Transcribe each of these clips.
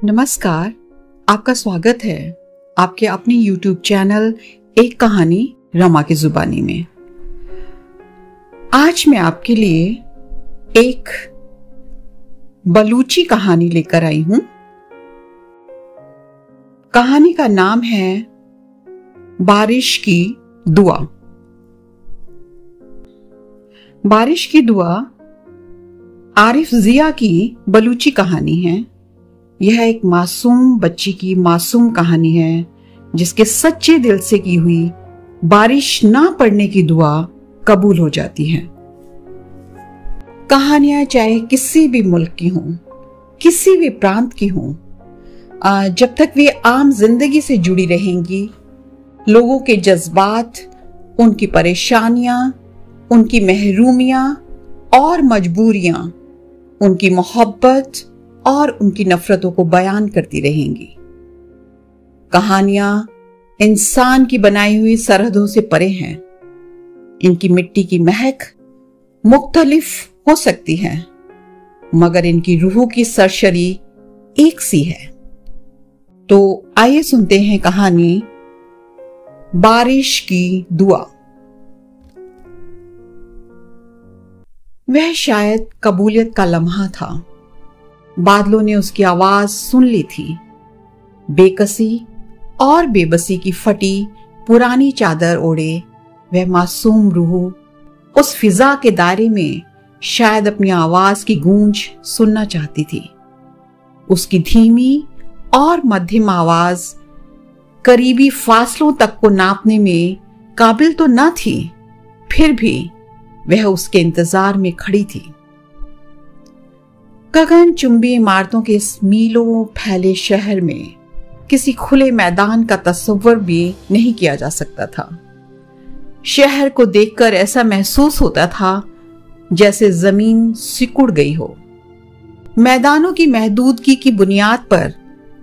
नमस्कार, आपका स्वागत है आपके अपने YouTube चैनल एक कहानी रमा की जुबानी में। आज मैं आपके लिए एक बलूची कहानी लेकर आई हूं। कहानी का नाम है बारिश की दुआ। बारिश की दुआ आरिफ जिया की बलूची कहानी है। यह एक मासूम बच्ची की मासूम कहानी है जिसके सच्चे दिल से की हुई बारिश ना पड़ने की दुआ कबूल हो जाती है। कहानियां चाहे किसी भी मुल्क की हों, किसी भी प्रांत की हों, जब तक वे आम जिंदगी से जुड़ी रहेंगी, लोगों के जज्बात, उनकी परेशानियां, उनकी महरूमियां और मजबूरियां, उनकी मोहब्बत और उनकी नफरतों को बयान करती रहेंगी। कहानियां इंसान की बनाई हुई सरहदों से परे हैं। इनकी मिट्टी की महक मुख्तलिफ हो सकती है, मगर इनकी रूह की सरसरी एक सी है। तो आइए सुनते हैं कहानी बारिश की दुआ। वह शायद कबूलियत का लम्हा था। बादलों ने उसकी आवाज सुन ली थी। बेकसी और बेबसी की फटी पुरानी चादर ओढ़े वह मासूम रूह उस फिजा के दायरे में शायद अपनी आवाज की गूंज सुनना चाहती थी। उसकी धीमी और मध्यम आवाज करीबी फासलों तक को नापने में काबिल तो न थी, फिर भी वह उसके इंतजार में खड़ी थी। गगनचुंबी इमारतों के इस मीलों फैले शहर में किसी खुले मैदान का तस्वर भी नहीं किया जा सकता था। शहर को देखकर ऐसा महसूस होता था जैसे जमीन सिकुड़ गई हो। मैदानों की महदूदगी की बुनियाद पर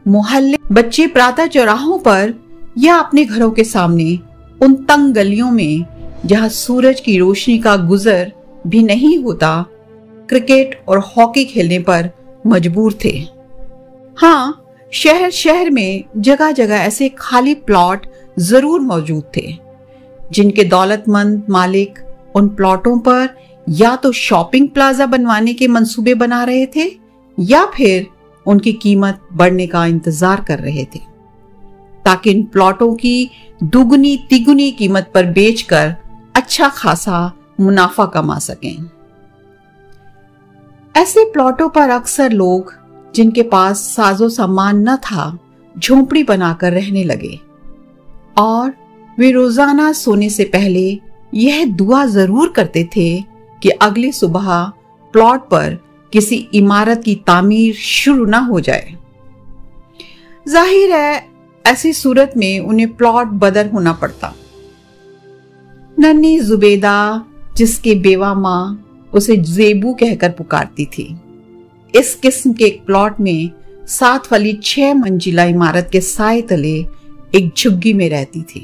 मोहल्ले बच्चे प्रातः चौराहों पर या अपने घरों के सामने उन तंग गलियों में जहां सूरज की रोशनी का गुजर भी नहीं होता, क्रिकेट और हॉकी खेलने पर मजबूर थे। हाँ, शहर में जगह जगह ऐसे खाली प्लॉट जरूर मौजूद थे जिनके दौलतमंद मालिक उन प्लॉटों पर या तो शॉपिंग प्लाजा बनवाने के मंसूबे बना रहे थे या फिर उनकी कीमत बढ़ने का इंतजार कर रहे थे ताकि इन प्लॉटों की दुगनी तिगुनी कीमत पर बेचकर अच्छा खासा मुनाफा कमा सकें। ऐसे प्लॉटों पर अक्सर लोग जिनके पास साजो सामान न था झोंपड़ी बनाकर रहने लगे और वे रोजाना सोने से पहले यह दुआ जरूर करते थे कि अगली सुबह प्लॉट पर किसी इमारत की तामीर शुरू ना हो जाए। जाहिर है ऐसी सूरत में उन्हें प्लॉट बदर होना पड़ता। नन्ही जुबेदा, जिसके बेवा मां उसे जेबू कहकर पुकारती थी, इस किस्म के एक प्लॉट में 7 वाली 6 मंजिला इमारत के साए तले एक झुग्गी में रहती थी।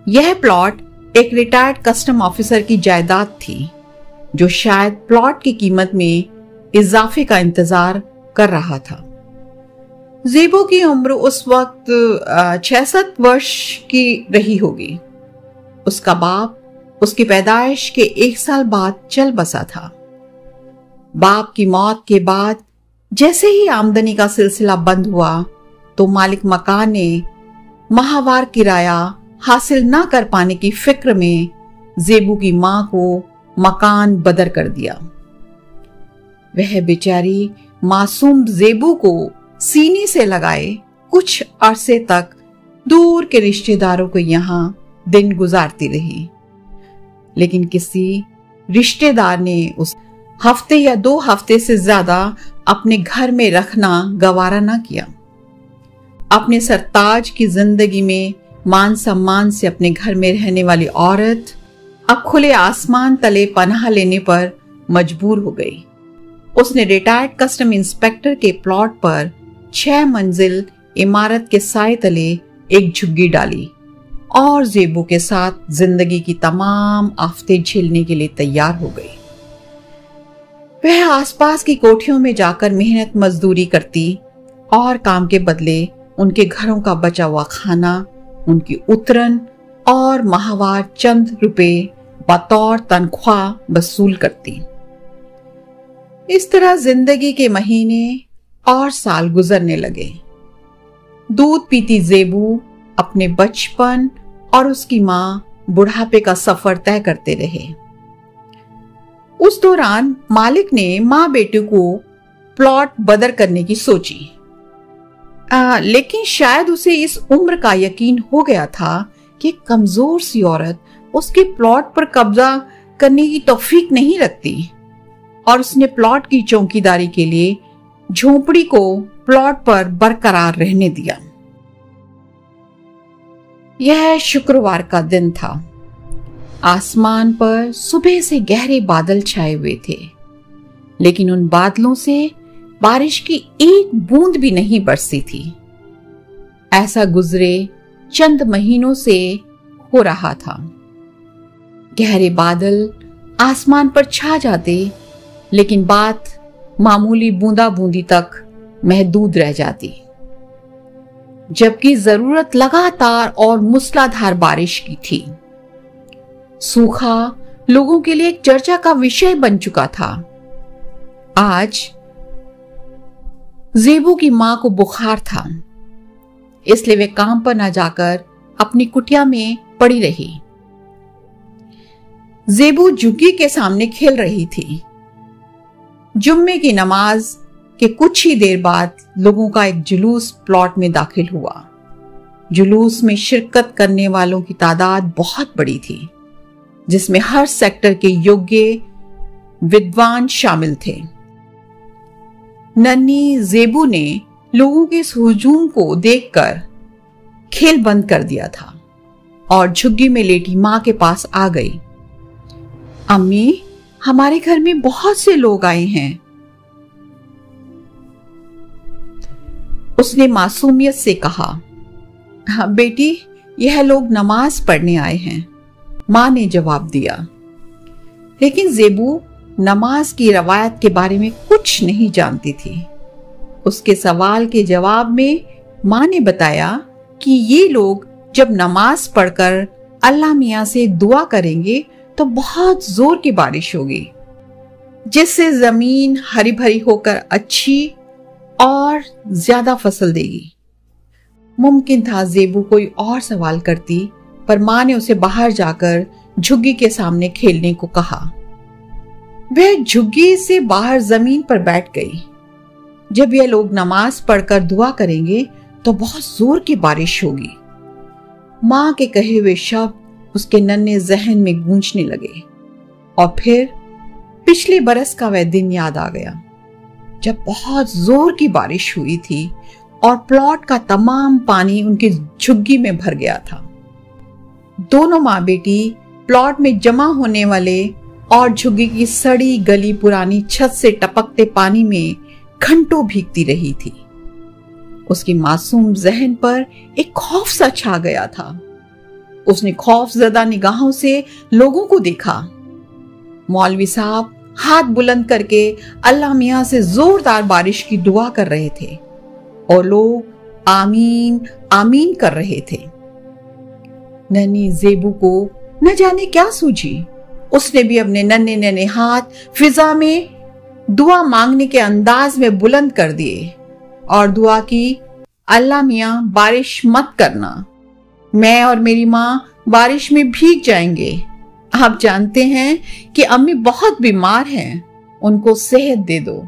यह प्लॉट एक रिटायर्ड कस्टम ऑफिसर की जायदाद थी जो शायद प्लॉट की कीमत में इजाफे का इंतजार कर रहा था। जेबू की उम्र उस वक्त 66 वर्ष की रही होगी। उसका बाप उसकी पैदाइश के 1 साल बाद चल बसा था। बाप की मौत के बाद जैसे ही आमदनी का सिलसिला बंद हुआ तो मालिक मकान ने माहवार किराया हासिल ना कर पाने की फिक्र में जेबू की मां को मकान बदर कर दिया। वह बेचारी मासूम जेबू को सीने से लगाए कुछ अरसे तक दूर के रिश्तेदारों को यहां दिन गुजारती रही, लेकिन किसी रिश्तेदार ने उस हफ्ते या 2 हफ्ते से ज्यादा अपने घर में रखना गवारा ना किया। अपने सरताज की जिंदगी में मान सम्मान से अपने घर में रहने वाली औरत अब खुले आसमान तले पनाह लेने पर मजबूर हो गई। उसने रिटायर्ड कस्टम इंस्पेक्टर के प्लॉट पर 6 मंजिल इमारत के साए तले एक झुग्गी डाली और जेबू के साथ जिंदगी की तमाम आफतें झेलने के लिए तैयार हो गई। वह आसपास की कोठियों में जाकर मेहनत मजदूरी करती, और काम के बदले उनके घरों का बचा हुआ खाना, उनकी उतरन और माहवार चंद रुपए बतौर तनख्वाह वसूल करती। इस तरह जिंदगी के महीने और साल गुजरने लगे। दूध पीती जेबू अपने बचपन और उसकी मां बुढ़ापे का सफर तय करते रहे। उस दौरान मालिक ने मां बेटे को प्लॉट बदर करने की सोची, लेकिन शायद उसे इस उम्र का यकीन हो गया था कि कमजोर सी औरत उसके प्लॉट पर कब्जा करने की तौफीक नहीं रखती, और उसने प्लॉट की चौकीदारी के लिए झोपड़ी को प्लॉट पर बरकरार रहने दिया। यह शुक्रवार का दिन था। आसमान पर सुबह से गहरे बादल छाए हुए थे, लेकिन उन बादलों से बारिश की एक बूंद भी नहीं बरसी थी। ऐसा गुजरे चंद महीनों से हो रहा था। गहरे बादल आसमान पर छा जाते, लेकिन बात मामूली बूंदा बूंदी तक महदूद रह जाती, जबकि जरूरत लगातार और मूसलाधार बारिश की थी। सूखा लोगों के लिए एक चर्चा का विषय बन चुका था। आज जेबू की मां को बुखार था, इसलिए वे काम पर न जाकर अपनी कुटिया में पड़ी रही। जेबू झुग्गी के सामने खेल रही थी। जुम्मे की नमाज के कुछ ही देर बाद लोगों का एक जुलूस प्लॉट में दाखिल हुआ। जुलूस में शिरकत करने वालों की तादाद बहुत बड़ी थी, जिसमें हर सेक्टर के योग्य विद्वान शामिल थे। नन्ही जेबू ने लोगों के इस हुजूम को देखकर खेल बंद कर दिया था और झुग्गी में लेटी मां के पास आ गई। अम्मी, हमारे घर में बहुत से लोग आए हैं, उसने मासूमियत से कहा। हाँ बेटी, यह लोग नमाज पढ़ने आए हैं, मां ने जवाब दिया। लेकिन जेबू नमाज की रवायत के बारे में कुछ नहीं जानती थी। उसके सवाल के जवाब में मां ने बताया कि ये लोग जब नमाज पढ़कर अल्लाह मियां से दुआ करेंगे तो बहुत जोर की बारिश होगी, जिससे जमीन हरी भरी होकर अच्छी और ज्यादा फसल देगी। मुमकिन था जेबू कोई और सवाल करती, पर मां ने उसे बाहर जाकर झुग्गी के सामने खेलने को कहा। वह झुग्गी से बाहर जमीन पर बैठ गई। जब ये लोग नमाज पढ़कर दुआ करेंगे तो बहुत जोर की बारिश होगी। मां के कहे हुए शब्द उसके नन्हे जहन में गूंजने लगे, और फिर पिछले बरस का वह दिन याद आ गया, जब बहुत जोर की बारिश हुई थी और प्लॉट का तमाम पानी उनकी झुग्गी में भर गया था। दोनों माँ बेटी प्लॉट में जमा होने वाले और झुग्गी की सड़ी गली पुरानी छत से टपकते पानी में घंटों भीगती रही थी। उसकी मासूम जहन पर एक खौफ सा छा गया था। उसने खौफजदा निगाहों से लोगों को देखा। मौलवी साहब हाथ बुलंद करके अल्लाह मियां से जोरदार बारिश की दुआ कर रहे थे और लोग आमीन आमीन कर रहे थे। नन्ही जेबू को न जाने क्या सूझी। उसने भी अपने नन्हे नन्हे हाथ फिजा में दुआ मांगने के अंदाज में बुलंद कर दिए और दुआ की, अल्लाह मियां बारिश मत करना, मैं और मेरी मां बारिश में भीग जाएंगे। आप जानते हैं कि अम्मी बहुत बीमार हैं, उनको सेहत दे दो।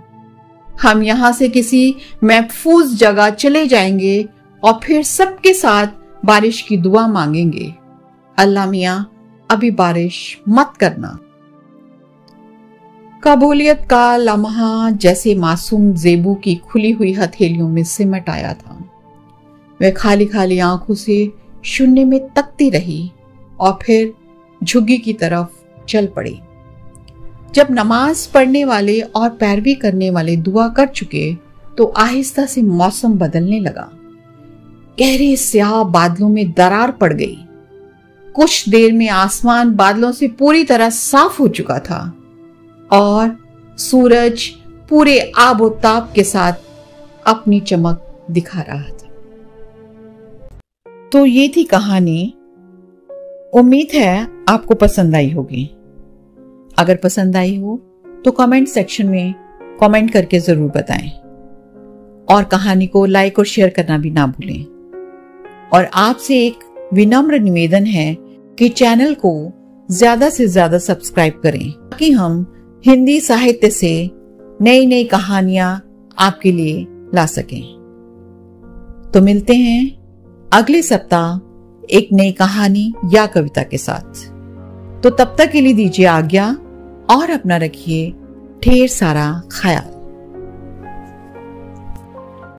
हम यहां से किसी महफूज जगह चले जाएंगे और फिर सबके साथ बारिश की दुआ मांगेंगे। अल्लाह मियां अभी बारिश मत करना। कबूलियत का लम्हा जैसे मासूम जेबू की खुली हुई हथेलियों में सिमट आया था। वह खाली खाली आंखों से शून्य में तकती रही और फिर झुग्गी की तरफ चल पड़ी। जब नमाज पढ़ने वाले और पैरवी करने वाले दुआ कर चुके तो आहिस्ता से मौसम बदलने लगा। गहरे स्याह बादलों में दरार पड़ गई। कुछ देर में आसमान बादलों से पूरी तरह साफ हो चुका था और सूरज पूरे आबोताब के साथ अपनी चमक दिखा रहा था। तो ये थी कहानी। उम्मीद है आपको पसंद आई होगी। अगर पसंद आई हो तो कमेंट सेक्शन में कमेंट करके जरूर बताएं और कहानी को लाइक और शेयर करना भी ना भूलें। और आपसे एक विनम्र निवेदन है कि चैनल को ज्यादा से ज्यादा सब्सक्राइब करें ताकि हम हिंदी साहित्य से नई नई कहानियां आपके लिए ला सकें। तो मिलते हैं अगले सप्ताह एक नई कहानी या कविता के साथ। तो तब तक के लिए दीजिए आज्ञा और अपना रखिए ढेर सारा ख्याल।